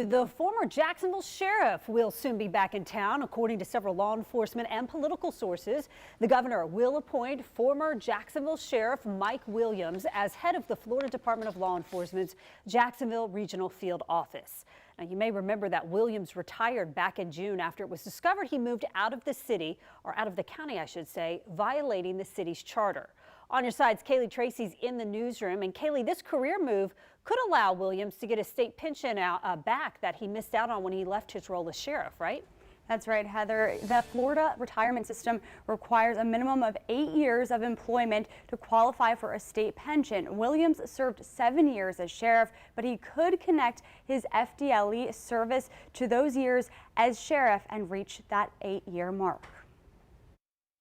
The former Jacksonville Sheriff will soon be back in town, according to several law enforcement and political sources. The governor will appoint former Jacksonville Sheriff Mike Williams as head of the Florida Department of Law Enforcement's Jacksonville Regional Field Office. Now, you may remember that Williams retired back in June after it was discovered he moved out of the city, or out of the county, I should say, violating the city's charter. On your sides, Kaylee Tracy's in the newsroom. And Kaylee, this career move could allow Williams to get his state pension back that he missed out on when he left his role as sheriff, right? That's right, Heather. The Florida retirement system requires a minimum of 8 years of employment to qualify for a state pension. Williams served 7 years as sheriff, but he could connect his FDLE service to those years as sheriff and reach that 8-year mark.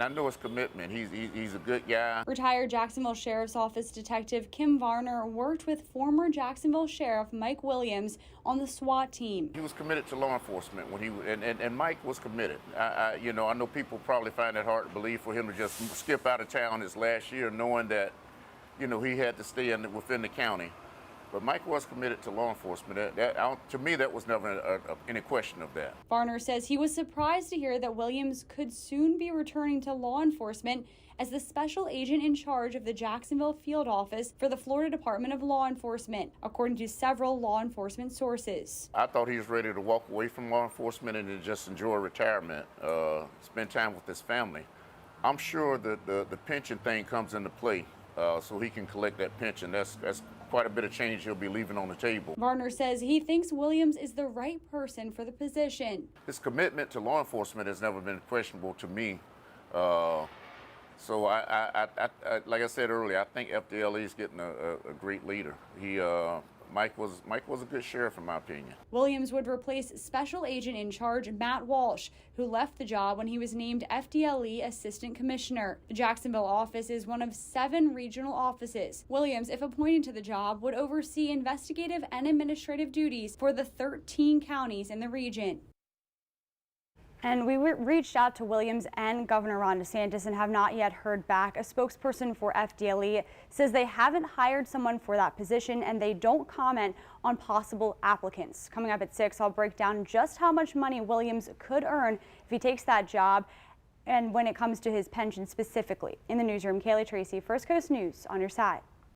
I know his commitment. He's a good guy. Retired Jacksonville Sheriff's Office Detective Kim Varner worked with former Jacksonville Sheriff Mike Williams on the SWAT team. He was committed to law enforcement when and Mike was committed. I know people probably find it hard to believe for him to just skip out of town his last year, knowing that, he had to stay within the county. But Mike was committed to law enforcement. To me, that was never any question of that. Varner says he was surprised to hear that Williams could soon be returning to law enforcement as the special agent in charge of the Jacksonville Field Office for the Florida Department of Law Enforcement, according to several law enforcement sources. I thought he was ready to walk away from law enforcement and to just enjoy retirement, spend time with his family. I'm sure that the pension thing comes into play, so he can collect that pension. That's quite a bit of change he'll be leaving on the table. Varner says he thinks Williams is the right person for the position. His commitment to law enforcement has never been questionable to me. So like I said earlier, I think FDLE is getting a great leader. Mike was a good sheriff in my opinion. Williams would replace Special Agent in Charge Matt Walsh, who left the job when he was named FDLE Assistant Commissioner. The Jacksonville office is one of 7 regional offices. Williams, if appointed to the job, would oversee investigative and administrative duties for the 13 counties in the region. And we reached out to Williams and Governor Ron DeSantis and have not yet heard back. A spokesperson for FDLE says they haven't hired someone for that position and they don't comment on possible applicants. Coming up at 6, I'll break down just how much money Williams could earn if he takes that job and when it comes to his pension specifically. In the newsroom, Kaylee Tracy, First Coast News, on your side.